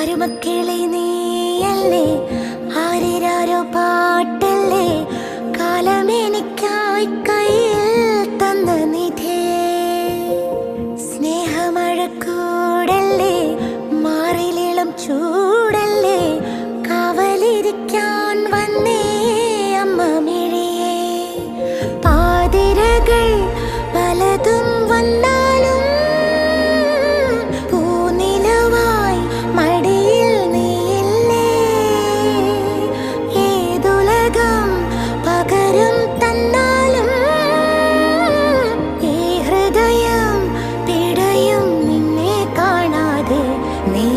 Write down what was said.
ആരുമക്കളെ നീയല്ലേ, ആരിരാരോ പാട്ടല്ലേ, കാലമെനിക്കായി കയ്യിൽ തന്ന നിധിയേ. സ്നേഹമഴക്കൂടല്ലേ, മാറിലിളം ചൂടല്ലേ, കാവലിരിക്കാൻ വന്നേ അമ്മ മിഴിയേ. പാതിരകൾ പലതും വന്നാലും പൂനിലവായി മടിയിൽ നീയില്ലേ. ഏതുലകം പകരം തന്നാലും ഈ ഹൃദയം പിടയും നിന്നെ കാണാതെ. നീ